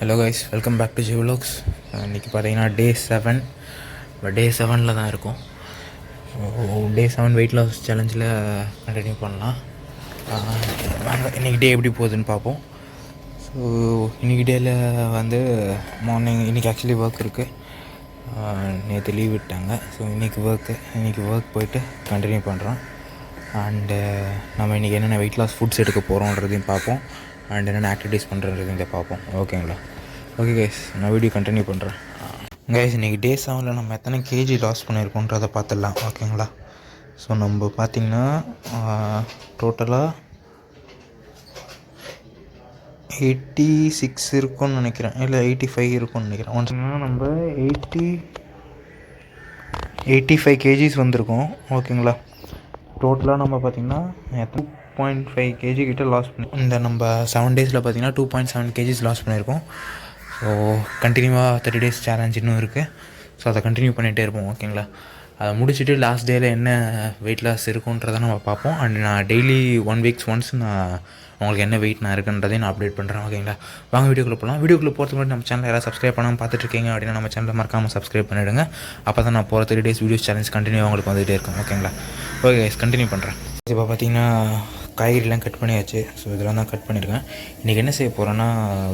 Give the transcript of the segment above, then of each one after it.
Hello guys, welcome back to Jivlogs. இன்றைக்கி பார்த்தீங்கன்னா day 7. இப்போ டே 7 தான் இருக்கும். டே 7 வெயிட் லாஸ் சேலஞ்சில் கண்டினியூ பண்ணலாம். இன்றைக்கி டே எப்படி போகுதுன்னு பார்ப்போம். ஸோ இன்றைக்கி டேயில் வந்து மார்னிங் இன்றைக்கி ஆக்சுவலி ஒர்க் இருக்குது. நேற்று லீவ் விட்டாங்க. ஸோ இன்றைக்கி ஒர்க் போயிட்டு கண்டினியூ பண்ணுறோம். அண்டு நம்ம இன்றைக்கி என்னென்ன வெயிட் லாஸ் ஃபுட்ஸ் எடுக்க போகிறோன்றதையும் பார்ப்போம். அண்ட் என்னென்ன ஆக்டிவிட்டீஸ் பண்ணுறதையும் இதை பார்ப்போம். ஓகேங்களா? ஓகே கைஸ், நான் வீடியோ கண்டினியூ பண்ணுறேன். கைஸ், இன்றைக்கி டே 7 நம்ம எத்தனை கேஜி லாஸ் பண்ணியிருக்கோன்றதை பார்த்துடலாம். ஓகேங்களா? ஸோ நம்ம பார்த்திங்கன்னா டோட்டலாக 86 இருக்கும்னு நினைக்கிறேன், இல்லை 85 இருக்கும்னு நினைக்கிறேன். ஒன்ஸ்னா நம்ம 85 கேஜிஸ் வந்திருக்கோம். ஓகேங்களா? டோட்டலாக நம்ம பார்த்திங்கன்னா 2.5 கேஜி கிட்ட லாஸ் பண்ணி இந்த நம்ம 7 டேஸில் பார்த்திங்கன்னா 2.7 கேஜிஸ் லாஸ் பண்ணியிருக்கோம். ஸோ கண்டினியூவாக 30 டேஸ் சேலஞ்ச் இன்னும் இருக்குது. ஸோ அதை கண்டினியூ பண்ணிகிட்டே இருப்போம். ஓகேங்களா? அதை முடிச்சுட்டு லாஸ்ட் டேயில் என்ன வெயிட் லாஸ் இருக்குன்றதை நம்ம பார்ப்போம். அண்ட் நான் டெய்லி 1 வீக்ஸ் ஒன்ஸ் நான் உங்களுக்கு என்ன வெயிட் நான் இருக்குன்றதையும் நான் அப்டேட் பண்ணுறேன். ஓகேங்களா? வாங்க வீடியோக்குள்ளே போகலாம். வீடியோக்குள்ளே போகிறதுக்கு முன்னாடி நம்ம சேனல் யாராவது சப்ஸ்கிரைப் பண்ணாமல் பார்த்துட்ருக்கீங்க அப்படின்னா நம்ம சேனலில் மறக்காமல் சப்ஸ்கிரைப் பண்ணிவிடுங்க. அப்போ தான் நான் போகிற 30 டேஸ் வீடியோஸ் சேலஞ்ச் கண்டினியூ உங்களுக்கு வந்துகிட்டே இருக்கும். ஓகேங்களா? ஓகே, கண்டினியூ பண்ணுறேன். இப்போ பார்த்திங்கன்னா காய்கறிலாம் கட் பண்ணியாச்சு. ஸோ இதெல்லாம் தான் கட் பண்ணியிருக்கேன். இன்றைக்கி என்ன செய்ய போகிறேன்னா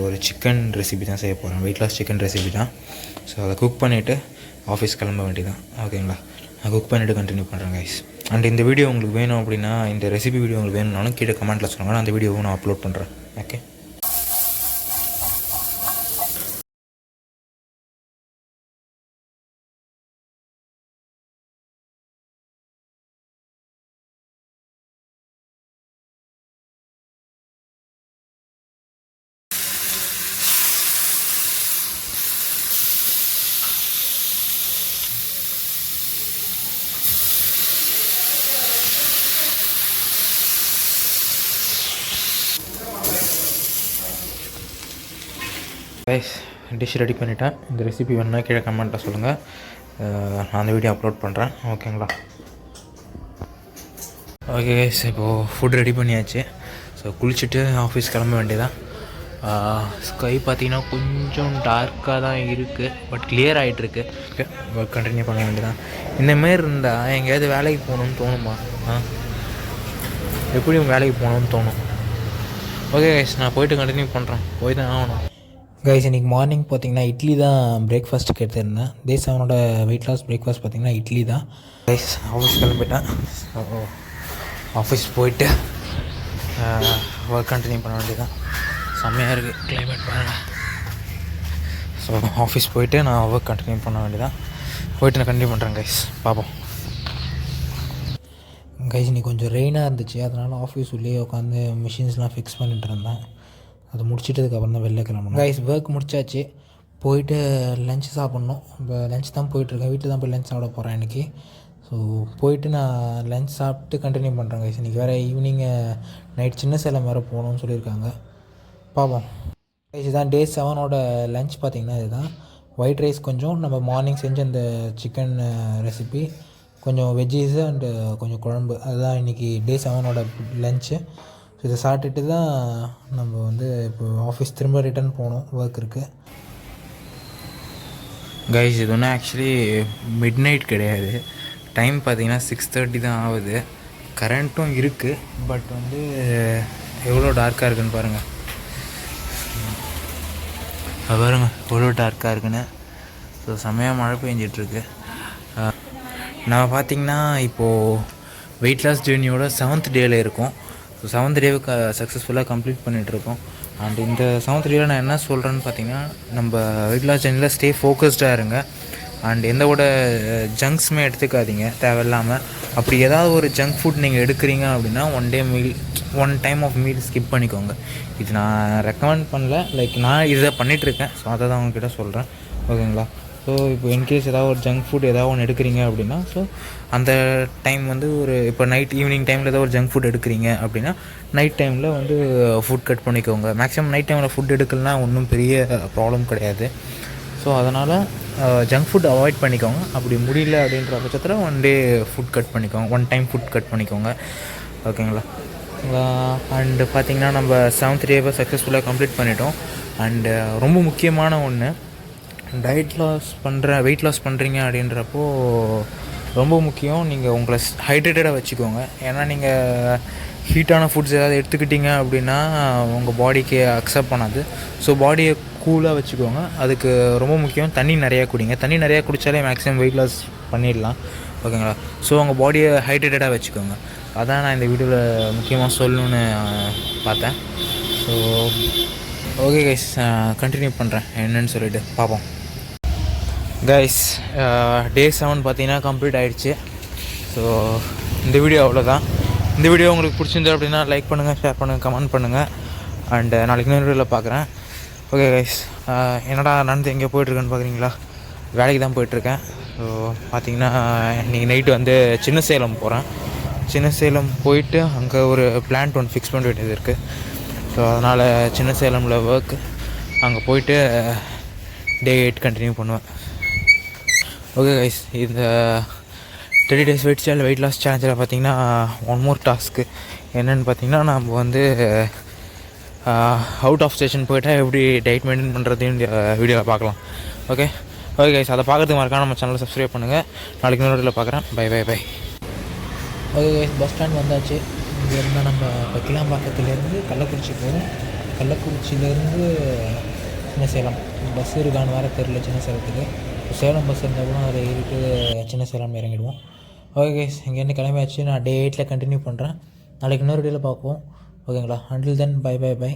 ஒரு சிக்கன் ரெசிபி தான் செய்ய போகிறேன். வெயிட் லாஸ் சிக்கன் ரெசிபி தான். ஸோ அதை குக் பண்ணிவிட்டு ஆஃபீஸ் கிளம்ப வேண்டியதான். ஓகேங்களா? நான் குக் பண்ணிவிட்டு கண்டினியூ பண்ணுறேன் கைஸ். அண்ட் இந்த வீடியோ உங்களுக்கு வேணும் அப்படின்னா, இந்த ரெசிபி வீடியோ உங்களுக்கு வேணும்னாலும் கீழே கமெண்ட்டில் சொல்லுங்கள். நான் அந்த வீடியோவும் நான் அப்லோட் பண்ணுறேன். ஓகே. கைஸ், டிஷ் ரெடி பண்ணிட்டேன். இந்த ரெசிபி வேணுன்னா கீழே கமெண்ட்டில் சொல்லுங்கள். நான் அந்த வீடியோ அப்லோட் பண்ணுறேன். ஓகேங்களா? ஓகே கைஸ், இப்போது ஃபுட் ரெடி பண்ணியாச்சு. ஸோ குளிச்சுட்டு ஆஃபீஸ் கிளம்ப வேண்டியதான். ஸ்கை பார்த்திங்கன்னா கொஞ்சம் டார்க்காக தான் இருக்குது, பட் கிளியர் ஆகிட்டுருக்கு. ஓகே, ஒர்க் கண்டினியூ பண்ண வேண்டியதான். இந்தமாரி இருந்தால் எங்கேயாவது வேலைக்கு போகணுன்னு தோணுமா? எப்படியும் வேலைக்கு போகணுன்னு தோணும். ஓகே கைஸ், நான் போய்ட்டு கண்டினியூ பண்ணுறேன். போய் தான் ஆகணும். கைஸ், இன்றைக்கி மார்னிங் பார்த்திங்கன்னா இட்லி தான் பிரேக்ஃபாஸ்ட்டுக்கு எடுத்துருந்தேன். டே 7 வெயிட் லாஸ் பிரேக்ஃபாஸ்ட் பார்த்திங்கன்னா இட்லி தான். கைஸ், ஆஃபீஸ் கிளம்பிட்டேன். ஆஃபீஸ் போயிட்டு ஒர்க் கண்டினியூ பண்ண வேண்டியதான். செம்மையாக இருக்குது கிளைமேட் பாருங்கள். ஸோ ஆஃபீஸ் போயிட்டு நான் ஒர்க் கண்டினியூ பண்ண வேண்டியதான். போயிட்டு நான் கண்டினியூ பண்ணுறேன் கைஸ். பார்ப்போம். கைஸ், இன்னைக்கு கொஞ்சம் ரெயினாக இருந்துச்சு. அதனால் ஆஃபீஸ் உள்ளே உட்காந்து மிஷின்ஸ்லாம் ஃபிக்ஸ் பண்ணிட்டு இருந்தேன். அதை முடிச்சிட்டதுக்கப்புறம் தான் வெளில கிளம்பணும். கைஸ், ஒர்க் முடிச்சாச்சு. போயிட்டு லஞ்ச் சாப்பிட்ணும். இப்போ லஞ்ச் தான் போயிட்டுருக்கேன். வீட்டில் தான் போய் லஞ்ச் சாப்பிட போகிறேன் இன்றைக்கி. ஸோ போயிட்டு நான் லஞ்ச் சாப்பிட்டு கண்டினியூ பண்ணுறேன் கைஸ். இன்றைக்கி வேறு ஈவினிங்கு நைட் சின்ன சேலம் வேறு போகணுன்னு சொல்லியிருக்காங்க. பார்ப்போம் கைஸ். இதுதான் டே 7 லஞ்ச் பார்த்திங்கன்னா இதுதான். ஒயிட் ரைஸ் கொஞ்சம், நம்ம மார்னிங் செஞ்ச அந்த சிக்கன் ரெசிபி, கொஞ்சம் வெஜ்ஜீஸு அண்டு கொஞ்சம் குழம்பு. அதுதான் இன்றைக்கி டே 7 லஞ்சு. ஸோ இதை சாப்பிட்டுட்டு தான் நம்ம வந்து இப்போ ஆஃபீஸ் திரும்ப ரிட்டர்ன் போகணும். ஒர்க் இருக்குது கைஸ். இது ஒன்றும் ஆக்சுவலி மிட் நைட் கிடையாது. டைம் பார்த்திங்கன்னா 6:30 தான் ஆகுது. கரண்ட்டும் இருக்குது, பட் வந்து எவ்வளோ டார்க்காக இருக்குதுன்னு பாருங்கள். பாருங்கள் எவ்வளோ டார்க்காக இருக்குன்னு. ஸோ செம்மையாக மழை பெஞ்சிட்ருக்கு. நம்ம பார்த்திங்கன்னா இப்போது வெயிட் லாஸ் ஜேர்னியோட 7th டேயில் இருக்கும். ஸோ 7th டேவுக்கு சக்ஸஸ்ஃபுல்லாக கம்ப்ளீட் பண்ணிகிட்ருக்கோம். அண்ட் இந்த 7th டேவில் நான் என்ன சொல்கிறேன்னு பார்த்தீங்கன்னா, நம்ம வெயிட் லாஸ் ஜேர்னியில் ஸ்டே ஃபோக்கஸ்டாக இருங்க. அண்ட் எந்தவோட ஜங்க்ஸுமே எடுத்துக்காதீங்க தேவையில்லாமல். அப்படி ஏதாவது ஒரு ஜங்க் ஃபுட் நீங்கள் எடுக்கிறீங்க அப்படின்னா one time of meal skip பண்ணிக்கோங்க. இது நான் ரெக்கமெண்ட் பண்ணல, லைக் நான் இதை பண்ணிகிட்ருக்கேன். ஸோ அதை தான் அவங்கக்கிட்ட சொல்கிறேன். ஓகேங்களா? ஸோ இப்போ இன்கேஸ் ஏதாவது ஒரு ஜங்க் ஃபுட் ஏதாவது ஒன்று எடுக்கிறீங்க அப்படின்னா, ஸோ அந்த டைம் வந்து ஒரு இப்போ ஈவினிங் டைமில் ஏதாவது ஒரு ஜங்க் ஃபுட் எடுக்கிறீங்க அப்படின்னா நைட் டைமில் வந்து ஃபுட் கட் பண்ணிக்கோங்க. மேக்ஸிமம் நைட் டைமில் ஃபுட் எடுக்கலனா ஒன்றும் பெரிய ப்ராப்ளம் கிடையாது. ஸோ அதனால் ஜங்க் ஃபுட் அவாய்ட் பண்ணிக்கோங்க. அப்படி முடியல அப்படின்ற பட்சத்தில் ஒன் டே ஃபுட் கட் பண்ணிக்கோங்க, ஒன் டைம் ஃபுட் கட் பண்ணிக்கோங்க. ஓகேங்களா? அண்டு பார்த்திங்கன்னா நம்ம 7th டேவை சக்ஸஸ்ஃபுல்லாக கம்ப்ளீட் பண்ணிட்டோம். அண்டு ரொம்ப முக்கியமான ஒன்று, வெயிட் லாஸ் பண்ணுறீங்க அப்படின்றப்போ ரொம்ப முக்கியம் நீங்கள் உங்களை ஹைட்ரேட்டடாக வச்சுக்கோங்க. ஏன்னா நீங்கள் ஹீட்டான ஃபுட்ஸ் ஏதாவது எடுத்துக்கிட்டிங்க அப்படின்னா உங்கள் பாடிக்கு அக்செப்ட் பண்ணாது. ஸோ பாடியை கூலாக வச்சுக்கோங்க. அதுக்கு ரொம்ப முக்கியம் தண்ணி நிறையா குடிங்க. தண்ணி நிறையா குடித்தாலே மேக்ஸிமம் வெயிட் லாஸ் பண்ணிடலாம். ஓகேங்களா? ஸோ உங்கள் பாடியை ஹைட்ரேட்டடாக வச்சுக்கோங்க. அதான் நான் இந்த வீடியோவில் முக்கியமாக சொல்லணுன்னு பார்த்தேன். ஸோ ஓகே கைஸ், கண்டினியூ பண்ணுறேன் என்னன்னு சொல்லிவிட்டு பார்ப்போம். கைஸ், டே 7 பார்த்தீங்கன்னா கம்ப்ளீட் ஆகிடுச்சு. ஸோ இந்த வீடியோ அவ்வளோதான். இந்த வீடியோ உங்களுக்கு பிடிச்சிருந்தது அப்படின்னா லைக் பண்ணுங்கள், ஷேர் பண்ணுங்கள், கமெண்ட் பண்ணுங்கள். அண்டு நாளைக்கு இன்னொரு வீடியோவில் பார்க்குறேன். ஓகே கைஸ், என்னடா நடந்து எங்கே போய்ட்டுருக்கேன்னு பார்க்குறீங்களா? வேலைக்கு தான் போயிட்டுருக்கேன். ஸோ பார்த்தீங்கன்னா இன்றைக்கி நைட்டு வந்து சின்ன சேலம் போகிறேன். சின்ன சேலம் போயிட்டு அங்கே ஒரு பிளான்ட் ஒன்று ஃபிக்ஸ் பண்ண வேண்டியது இருக்குது. ஸோ அதனால் சின்ன சேலமில் ஒர்க், அங்கே போயிட்டு டே 8 கண்டினியூ பண்ணுவேன். ஓகே கைஸ், இந்த 30 days வெயிட் லாஸ் சேலஞ்சில் பார்த்தீங்கன்னா ஒன் மோர் டாஸ்க்கு என்னென்னு பார்த்தீங்கன்னா, நம்ம வந்து அவுட் ஆஃப் ஸ்டேஷன் போய்ட்டால் எப்படி டயட் மெயின்டைன் பண்ணுறதையும் வீடியோவில் பார்க்கலாம். ஓகே கைஸ், அதை பார்க்குறதுக்கு மறக்காம நம்ம சேனலை சப்ஸ்கிரைப் பண்ணுங்கள். நாளைக்கு இன்னொரு வீடியோவில் பார்க்குறேன். Bye. Okay guys, bus stand வந்தாச்சு. இங்கே இருந்தால் நம்ம இப்போ கிளாம்பாக்கத்துலேருந்து கள்ளக்குறிச்சி போகிறோம். கள்ளக்குறிச்சியிலேருந்து சின்ன சேலம் பஸ் இருக்கான்னு வேறு தெரியல. சின்ன சேலத்துக்கு சேலம் பஸ் இருந்தால் கூட அதில் ஏறிட்டு சின்ன சேலம் இறங்கிடுவோம். ஓகே கைஸ், இங்கேருந்து கிளம்பியாச்சு. நான் டே 8 கண்டினியூ பண்ணுறேன். நாளைக்கு இன்னொரு வீடியோவில் பார்ப்போம். ஓகேங்களா? Until then by.